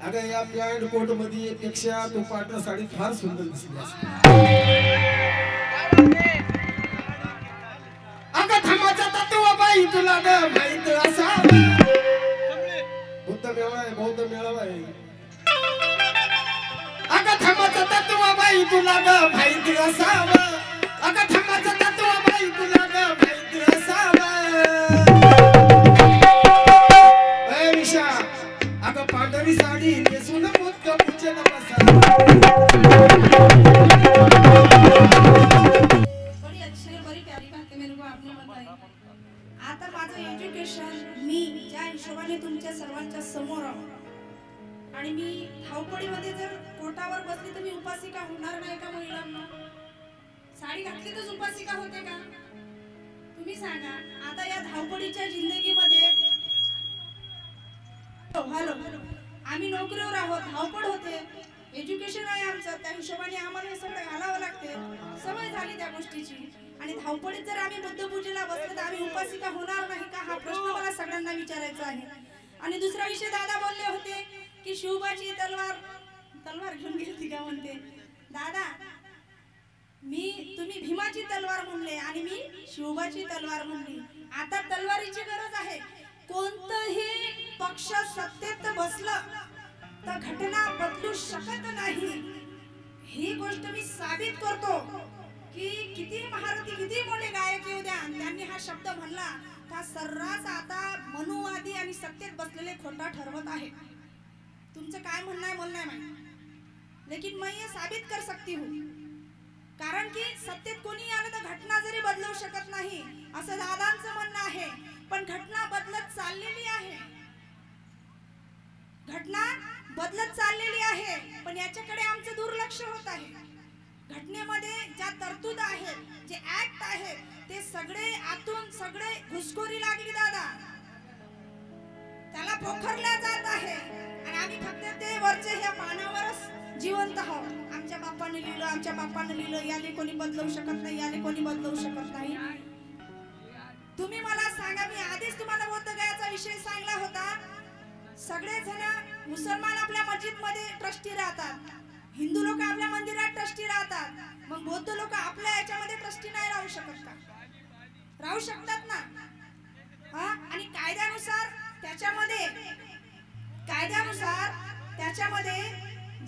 अगं या pant coat मध्ये पेक्षा तो पांढरा साडी फार सुंदर दिसली असती. अगं धर्माचा तत्व बाई तुला ग माहित असावं. बुद्ध मेळावा आहे, बौद्ध मेळावा आहे. अगं धर्माचा तत्व बाई तुला ग माहित असावं. अगं धर्माचा तत्व बाई तुला ग माहित असावं. ए निशा, अगं पांढरी साडी नेसून मुद्द पूजन बसा. बड़ी अच्छी और बड़ी प्यारी बातें मेरे को आपने बताई. आता माझं एज्युकेशन मी ज्या हिशोबाने तुमच्या सर्वांच्या समोर आणि मी धावपळीमध्ये जर कोटावर बसली तर मी उपासिका होणार नाही का महिलांना? साडी घातली तर उपासिका होते का? तुम्ही सांगा. आता या धावपळीच्या जिंदगीमध्ये हॅलो आम्ही नोकरीवर आहोत, धावपळ होते, एज्युकेशन आहे आमचं, त्या हिशोबाने आम्हाला हे सगळं घालावं लागते. सवय झाली त्या गोष्टीची. आणि धावपळीत जर आम्ही बुद्धपूजेला बसलो तर आम्ही उपासिका होणार नाही का? हा प्रश्न मला सगळ्यांना विचारायचा आहे. आणि दुसरा विषय दादा बोलले होते की शिवबाची तलवार घेऊन गेली का म्हणते. दादा तुम्ही भीमाची तलवार म्हणले आणि मी शिवबाची तलवार म्हणली. आता तलवारीची गरज आहे. कोणतंही पक्ष सत्तेत बसलं तर घटना बदलू शकत नाही. ही गोष्ट मी साबित करतो की किती महारथी किती मोठे गायक येऊ द्या, त्यांनी हा शब्द म्हणला तर सर्रास आता मनुवादी आणि सत्तेत बसलेले खोटा ठरवत आहे. तुमचं काय म्हणणं आहे मला नाही माहिती, लेकिन मैं ये साबित कर सकती हूँ. कारण की सत्तेत कोणी आलं तर घटना जरी बदलू शकत नाही असं दादांचं म्हणणं आहे. पण घटना बदलत चाललेली आहे. घटना बदलत चाललेली आहे, पण याच्याकडे आमचं दुर्लक्ष होत आहे. घटनेमध्ये ज्या तरतूद आहेत, जे ऍक्ट आहेत, ते सगळे आतून सगळे घुसखोरी लागली दादा. त्याला पोखरला जात आहे आणि आम्ही फक्त ते वरचे ह्या पानावरच जिवंत आहोत. आमच्या बाप्पाने लिहिलं, आमच्या बाप्पाने लिहिलं, याले कोणी बदलवू शकत नाही, याले कोणी बदलवू शकत नाही. तुम्ही मला सांगा, मी आधीच तुम्हाला बोधगयाचा विषय सांगला होता. सगळे जण मुसलमान आपल्या मस्जिद मध्ये ट्रस्टी राहतात, हिंदू लोक आपल्या मंदिरात ट्रस्टी राहतात, मग बौद्ध लोक आपल्या याच्यामध्ये ट्रस्टी नाही राहू शकत का? राहू शकतात ना. आणि कायद्यानुसार त्याच्यामध्ये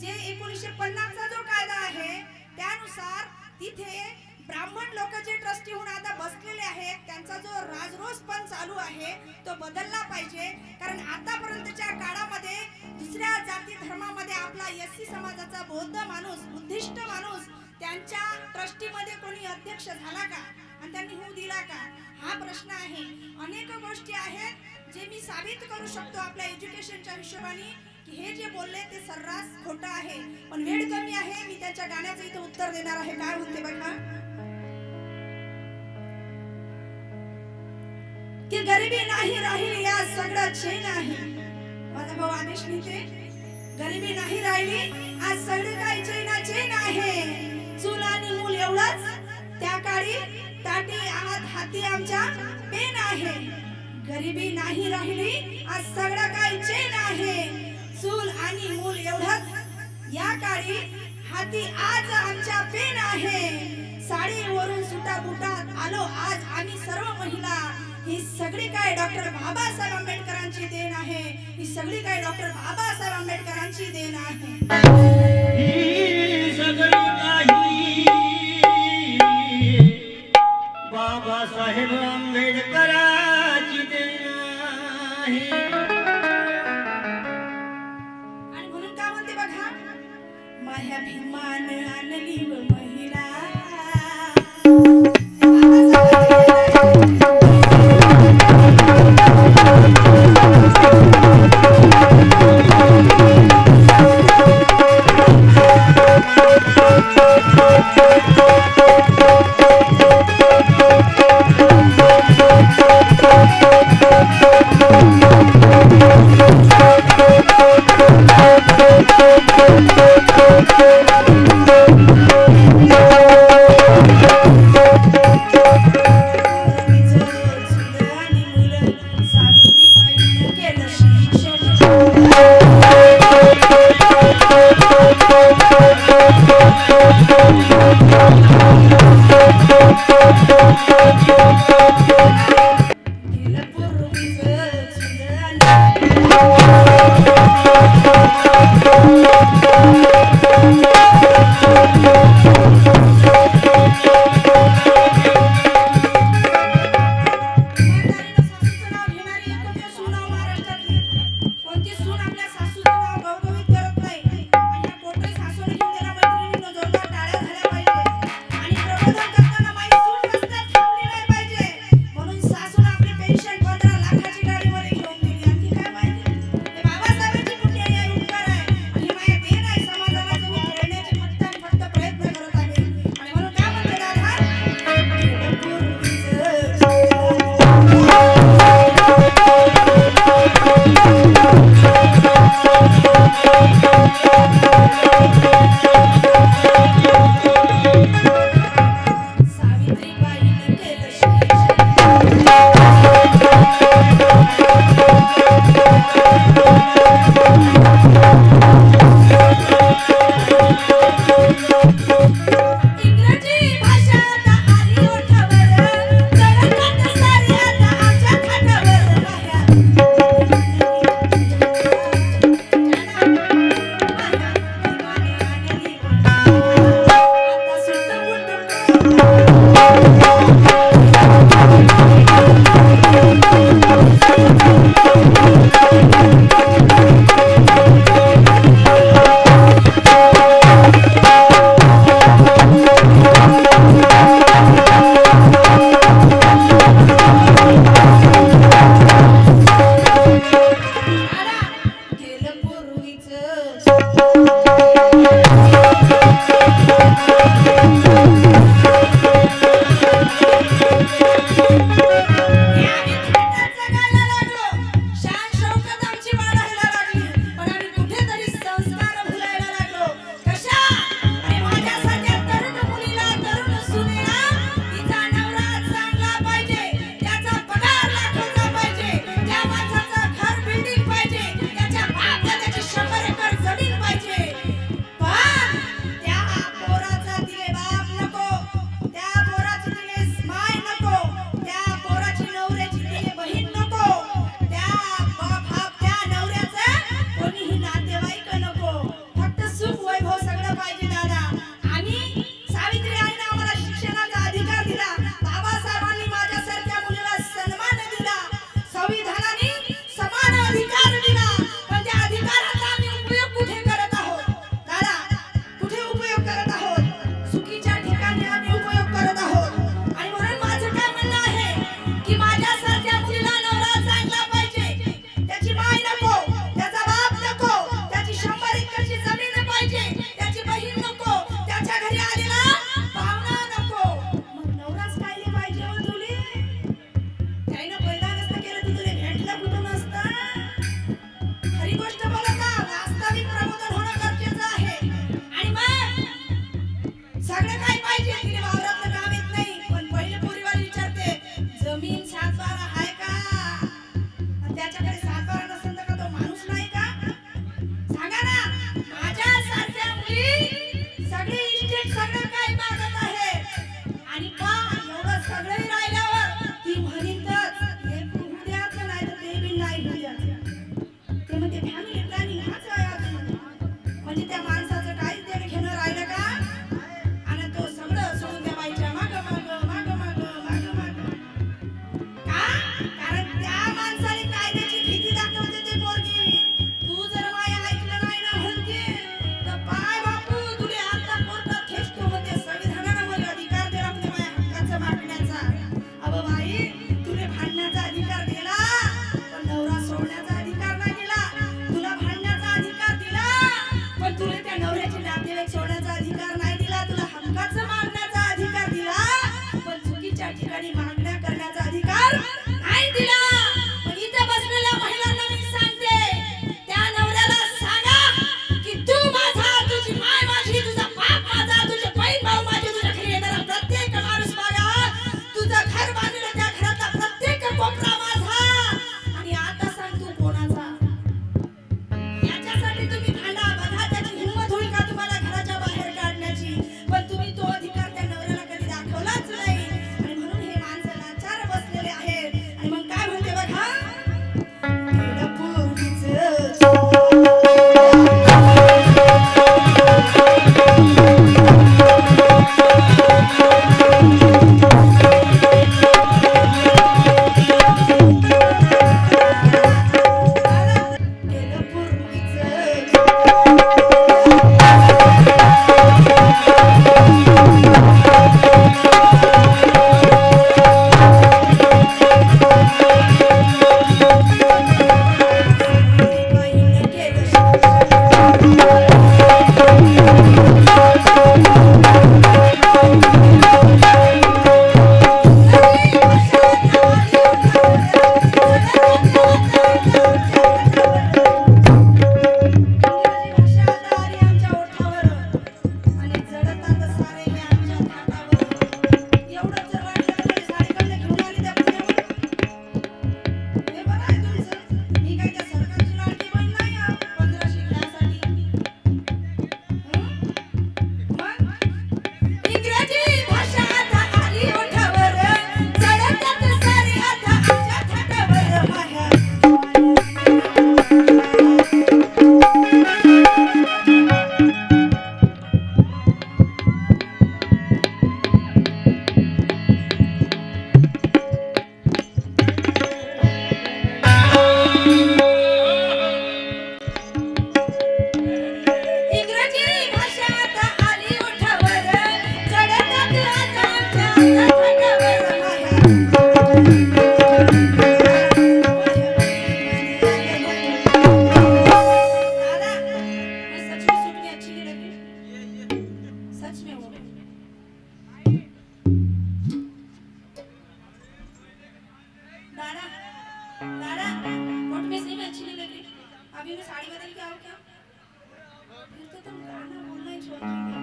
जे 1950 चा जो कायदा आहे त्यानुसार तिथे ब्राह्मण लोक जे ट्रस्टी होऊन आता बसलेले आहेत त्यांचा जो राजरोसपण चालू आहे तो बदलला पाहिजे. कारण आतापर्यंतच्या काळामध्ये दुसऱ्या जाती धर्मामध्ये आपला एससी समाजाचा बौद्ध माणूस, बुद्धिस्ट माणूस त्यांच्या ट्रस्टीमध्ये कोणी अध्यक्ष झाला का आणि त्यांनी होऊ दिला का? हा प्रश्न आहे. अनेक गोष्टी आहेत जे मी साबित करू शकतो आपल्या एज्युकेशनच्या हिशोबाने की हे जे बोलले ते सर्रास खोटं आहे. पण वेळ कमी आहे, मी त्याच्या गाण्याचं इथे उत्तर देणार आहे. काय म्हणते बघा की गरिबी नाही राहिली या सगळं चैन आहे. माझा भाऊ आदेश लिहिते, गरिबी नाही राहिली आज सगळं काही चैन आहे. चूल आणि मूल एवढंच त्या काळी ताटी आहात हाती आमच्या पेन आहे. गरिबी नाही राहिली आज सगळं काही चैन आहे. चूल आणि मूल एवढंच या काळी हाती आज आमच्या पेन आहे. साडीवरून सुटा बुटात आलो आज आम्ही सर्व महिला. ही सगळी काय डॉक्टर बाबासाहेब आंबेडकरांची देण आहे. ही सगळी काय डॉक्टर बाबासाहेब आंबेडकरांची देण आहे. ही सगळी काही बाबासाहेब आंबेडकरांची देण आहे. आणि म्हणून काय म्हणते बघा, माया भीमान आणली व महिला. क्या? फिर तो तुम गाना बोलना ही छोड़ दोगे।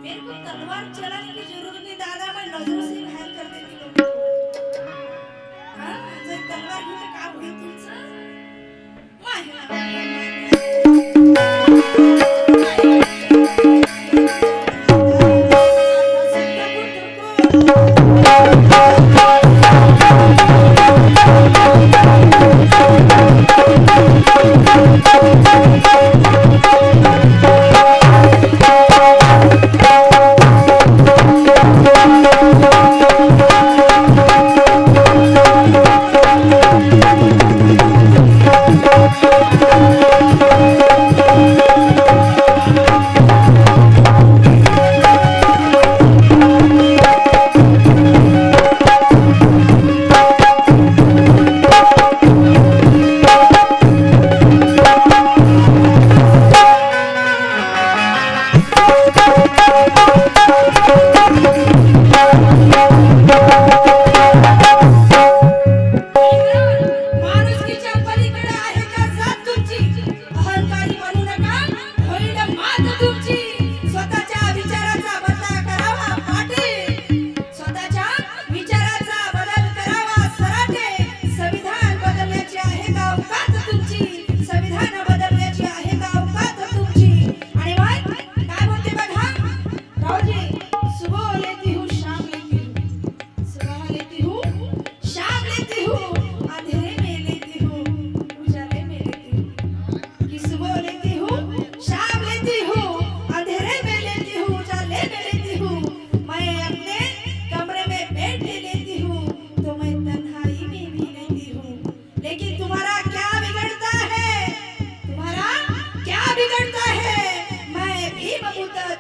मेरे को तलवार चलाने की जरूरत नहीं दादा, मैं नजरों से घायल कर देती लोगों को। हाँ, जर तलवार घेऊन तर काय होईल तुमचं?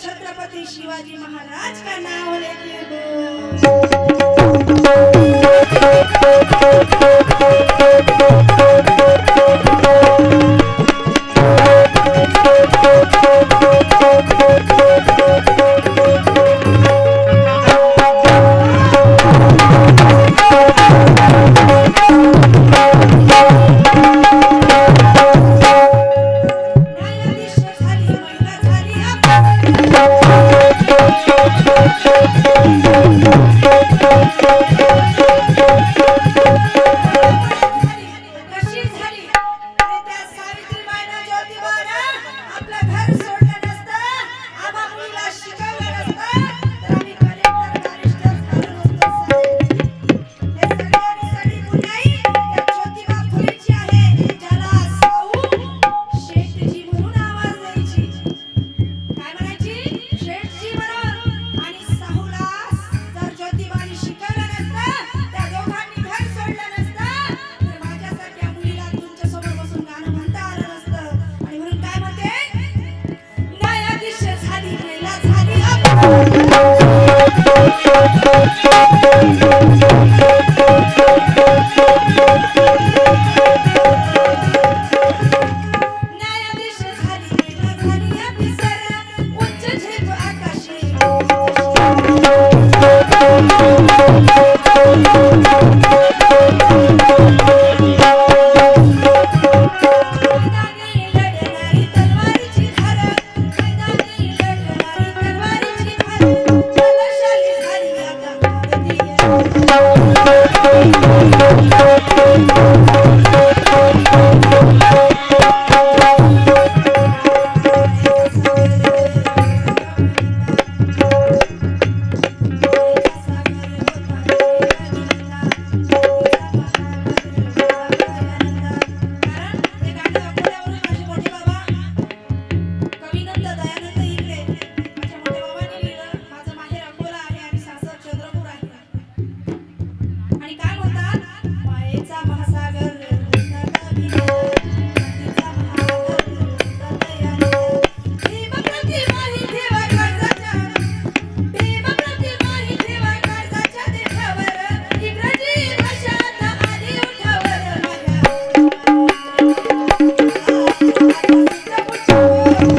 छत्रपति शिवाजी महाराज का नाम लेते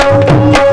Oh